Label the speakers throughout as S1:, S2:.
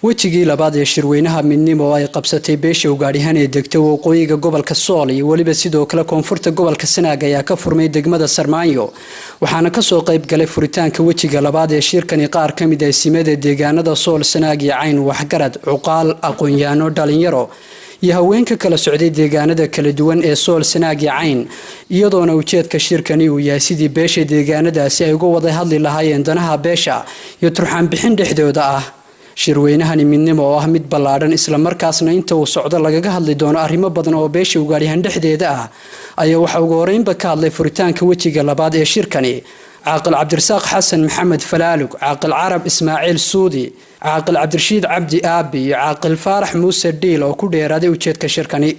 S1: wejigii labaad ee shirweynaha midnimo oo ay qabsatay beesha ugaadhihan ee degtay waqooyiga gobolka Sool iyo waliba sidoo kale koonfurta gobolka Sanaag ayaa ka furmay degmada Sarmaanyo waxaana ka soo qayb galay furitaanka wejiga labaad ee shirkani qaar ka mid ah simada deegaanada Sool Sanaag iyo Cayn waxgarad cuqaal aqoon-yahanno dhalinyaro iyo haweenka kala socday deegaanada kala duwan ee Sool Sanaag iyo Cayn iyadoona ujeedka shirkani uu yahay sidii beesha deegaanadaasi ay uga wada hadli lahaayeen danaha beesha iyo turxaan bixin dhexdooda ah shirweynahani midnimo oo ah mid ballaadhan isla markaasna inta uu socdo lagaga hadli doono arrimo badan oo beesha ugaadhihan dhexdeeda ah ayaa waxa ugu horeynba ka hadlay furitaanka wejiga labaad ee shirkani caaqil cabdirasaaq xasan maxamed falaalug caaqil carab ismaaciil suudi caaqil cabdirashiid cabdi aabi iyo caaqil faarax muuse dhiil oo ku dheeraaday ujeedka shirkani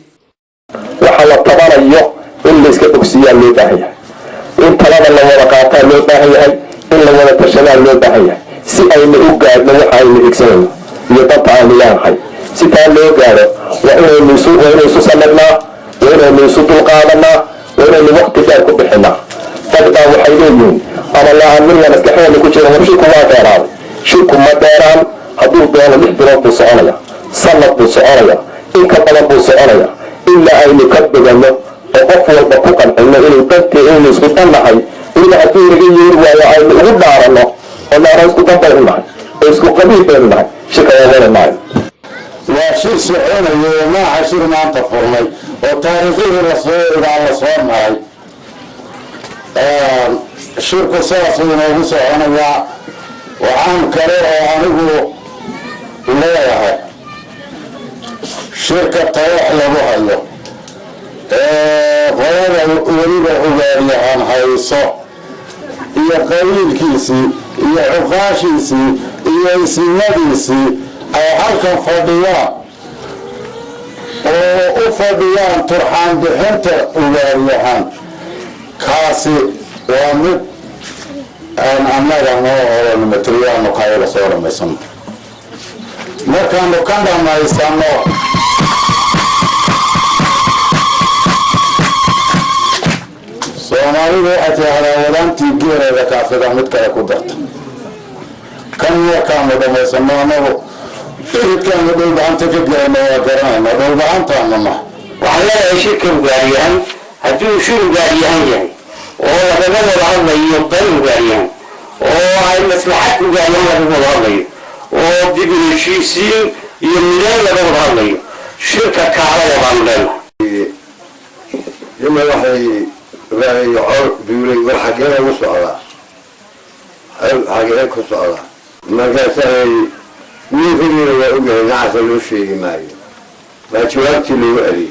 S2: waxa la tabanayo in la iska bogsiyaa loo baahan yahay in talada la wada qaataa loo baahan yahay in la wada tashadaa loo baahan yahay si ayna u gaadhno waxa aynu igsanayno iyo dadka aynu leeyahay si taa loo gaadho waa inaynu isu sanadnaa waa inaynu isu dulqaadanaa waa inaynu waqti dheer ku bixinaa dadbaa waxay leeyihiin ama la-aanmin maskaxeena ku jira war shirku waa dheeraaday shirku ma dheeraan hadduu doono 6 bilood buu soconaya sanad buu soconaya in ka badan buu soconaya ilaa aynu ka bedano oo qof walba ku qancino inuu dadkii inaynu isku dannahay ila haddii laga yeeri waayo aynu ugu dhaaranno ونرى اسكو دبل معي اسكو قبيل معي شكرا ولا معي
S3: وشير سعودي وما عشير ما انت فرمي وتاريخي الرسول على صور معي شركة ساسي نوبس انا وعام كريه عنه ولايها شركة طيح لبوها له غير وليد عباري عن هايصة هي قليل كيسي iyo cuqaashiisii iyo isnimadiisii ay halkan fadhiyaan oo u fadhiyaan turxaan bixinta ugaaryahan kaasi waa mid aan annaga noo horeyno materiaalno kayla soo dhamaysano markaanu ka dhamaysano soomaalidu waxay tidhahdaa wadaantii geereeda kaafida mid kale ku darta kan markaanu dhamaysano anagu ididkaanu dhulbahanta ka gelayno waa garanayno dhulbahantaanu ma
S4: waxaan leeyahay shirka ugaaryahan haddii shir ugaaryahan yahay oo lagaga wada hadlayo dan ugaaryahan oo ay maslaxad ugaaryahan laga wada hadlayo oo dib u heshiisiin iyo midaan laga wada hadlayo shirka kaalada baan leenahay
S3: ima waxay يعور بيقولي والحاجة وصعلة حاجة كصعلة ما كان مين في اللي يقول نعرف الوشي ماي ما تشوفت اللي يقولي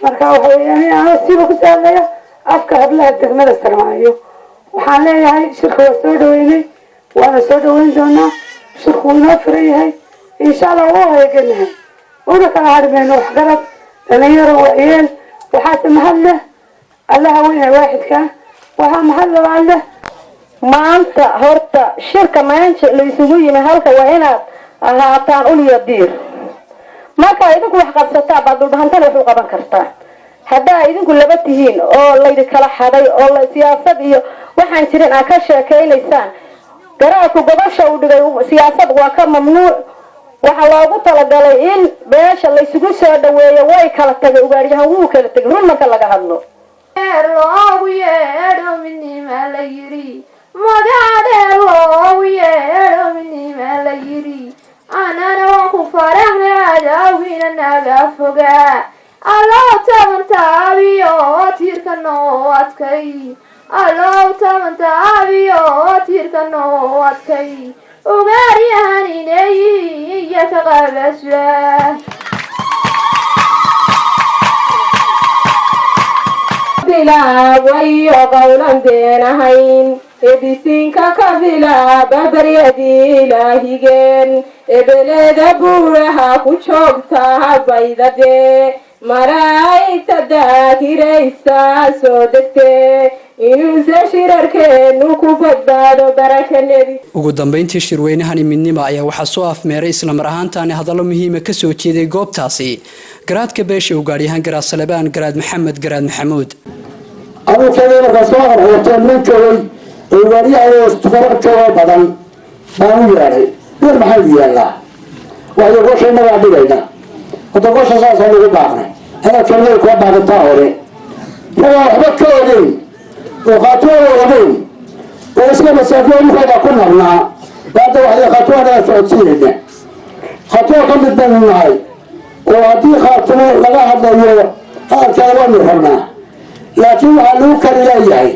S5: مركب يعني أنا سيبك سألني أفكار لها الدكمة السرمايو وحنا هاي شركة سودويني وأنا سودوين دونا شركة نفري هاي إن شاء الله هو هيجنها وأنا كان عارف إنه حجرت أنا يروح عيال وحاسب محله الله وين واحد كان وها محل الله ما أنت هرت شركة ما أنت اللي يسوي من هالك وهنا هاتان أولي الدير ما كان يدك وحقد ستا بعد البهنتين في القبان كرتا هذا يدك اللي بتهين أو الله يدك لا حدا أو الله سياسة وحن شرين أكشة كين لسان قرأت وقبشة وسياسة وكم ممنوع وحلاقو تلقالين باش اللي يسوي سودا ويا كلا تجا وقاريها هو كلا تجا رون ما كلا جهنم
S6: روية مني ما ليري مدار روية مني ما ليري أنا روح فرح عداوين النجافجا الله تمن تعبيات يركنوات كي الله تمن تعبيات يركنوات كي وغاري هني نيجي يتغبش
S7: bilaabay oo qowlan deenahayn ebisinka ka bilaaba baryadii ilaahigeen ebeleeda buuraha ku joogtaa baydadee malaa'igta daahiraysa soo degtee inuusa shirarkeenu ku badbaado baraka nebi.
S1: ugu dambeyntii shirweynahani midnimo ayaa waxaa soo afmeeray isla mar ahaantaani hadallo muhiima ka soo jeeday goobtaasi garaadka beesha uu gaadhyahaan garaad salebaan garaad maxamed garaad maxamuud
S8: anuu keenay markaas soo qarxootee nin joogay oo gaadhyaha tukaro joogo badan baan u yeedhay bir maxaynu yeelnaa waxyo gosha inagaa dhigayna wada gosha saasaan ugu baaqnay ayaa kelmada kuwa baaqintaa hore ragaa waxba ka ogeyn oo khaatuwada ogeyn oo iska masaakiin dhulkooda ku nabnaa baada waxay khaatuwanaga socodsiinayna khaatuwa ka mid baynu nahay oo haddii khaatumo laga hadlayo hadalkeeda waynu rabnaa laakiin waxaa lagu kali leeyahay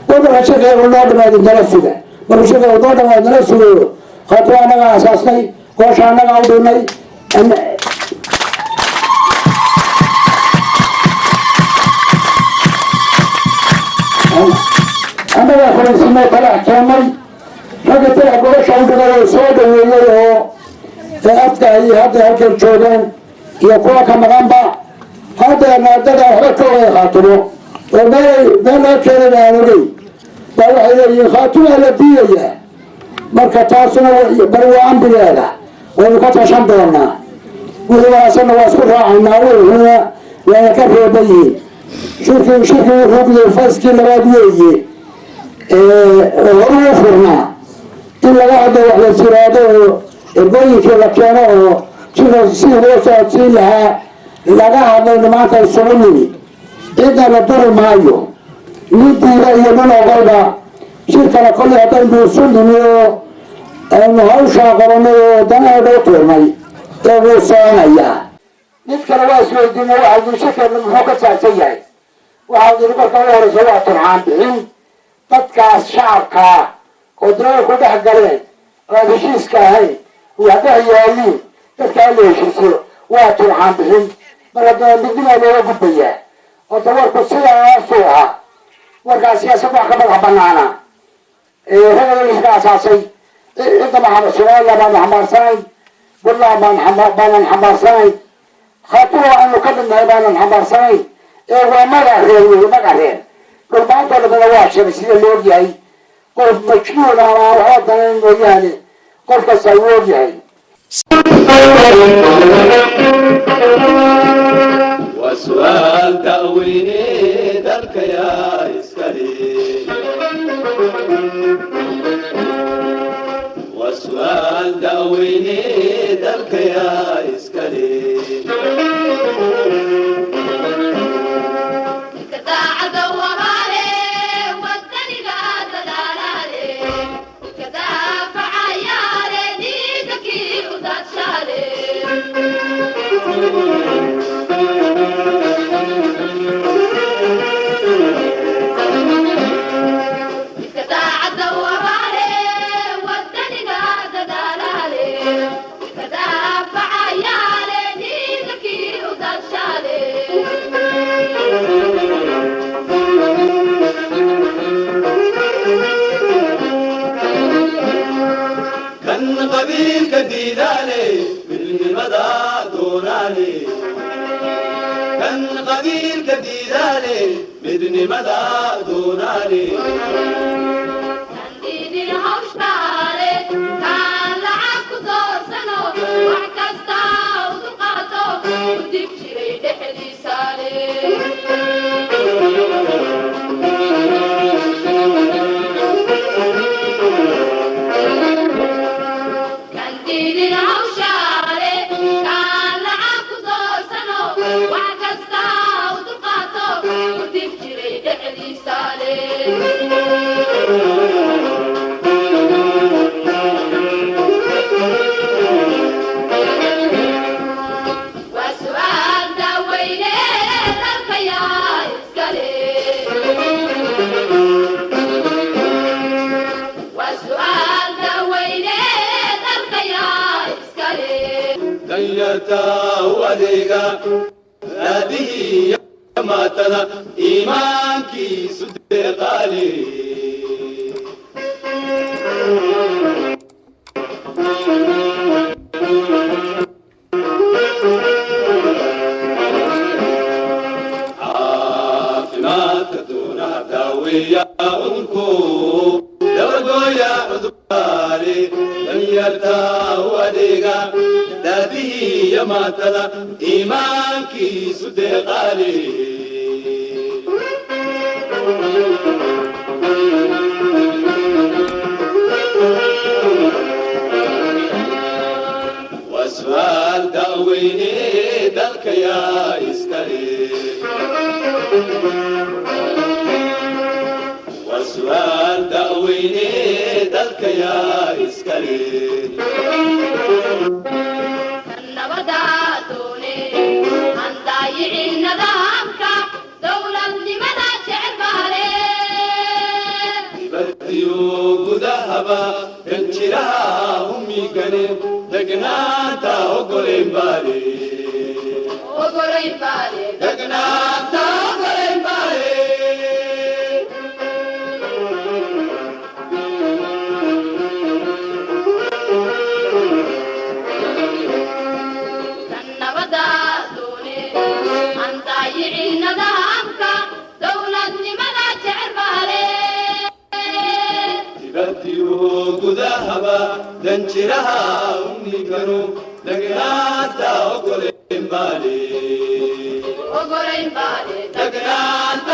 S8: wadanka shirkeegu noo dhamaadi nala suga markuu shirkeegu noo dhamaadi nala sugayo khaatuwa annaga asaasnay goosha annaga u dhimay annagaa fariisinay talax keenay ragga talax gobasha u dhigay oo soo dhaweeyey oo afka ay hadda halkan joogeen iyo kuwa ka maqanba haddeena dada waxba ka wada khaatumo oo meel loo keenayna aan ogeyn baa waxay leeyihiin khaatumaa la diidayaa marka taasuna bari waa ambigeeda waynu ka tashan doonaa wixii wanaagsanna waa isku raacaynaa wixina wayna ka reeban yihiin shirkii wuxuu gudayay fayskii labaad weeye horu u furnaa in laga hadlo wax la siraado oo ergooyinkii la keeno oo shirka sidii loo socodsiin lahaa laga hadlayno maanta isugu nimi cidna la duri maayo nin diida iyo nin ogolba shirkana kolley haddaynu isu nimi oo aynu hawshaa qabanay oo danaha dhow tuurnay ee wuu soconayaa mid kale waa isweydiinay waxaa shirkeena muxuu ka saabsan yahay waxaa yidhi marka u horeysa waa turxaan bixin dadkaas shacabkaa oo dunada ku dhex galeen oo aan heshiiska ahayn waxdhex yaaliin dadkaa la heshiisiyo waa turxaan bixin marka dee midnimaa looga gudbayaa oo dawarku sidaasuu ahaa warkaa siyaasad wax ka madax banaana ragga iska asaasay cidda somaliland baanu xambaarsanayn puntland baanan xambaarsanayn khaatuwa aanu ka midnahay baanan xambaarsanayn ee waa magacreen wey magacreen dhulbaantoo dhamana waa sheegay sida la ogyahay qof majnuun ama aan waxba danayn mooyaane qof kastaa uu ogyahay
S9: وسؤال تأويني ذلك يا إسكالي وسؤال تأويني ذلك يا إسكالي قبيل كديدالي بالمدى دونالي كان قبيل كديدالي بدن مدى دونالي كان ديني هوشتالي كان لعب كدور سنو وحكستا ودقاتو وديك شري دحدي سالي دنيتا وديقا هذه ما تذا إيمانكي صدقالي عافمات دون داوية أنكو دورقويا عذبالي لم يرتاو أديقا داده يما تذا إيمانكي صدقالي واسوال داويني دلك يا إسكالي واسوال داويني دلك يا إسكالي
S6: النبضاتوني عن ضايع النظامك دولة لمدى شعر بهالي
S9: بديو ذهبا كنشرها أمي كنين دقناتا وقرين بالي
S6: وقرين بالي
S9: دقناتا وقرين بالي
S6: النبضاتوني عن ضايع النظامك دولة لمدى شعر بهالي
S9: بديو ذهبا كنشرها أمي كنين دقناتا وقرين بالي
S6: وقرين بالي
S9: دقناتا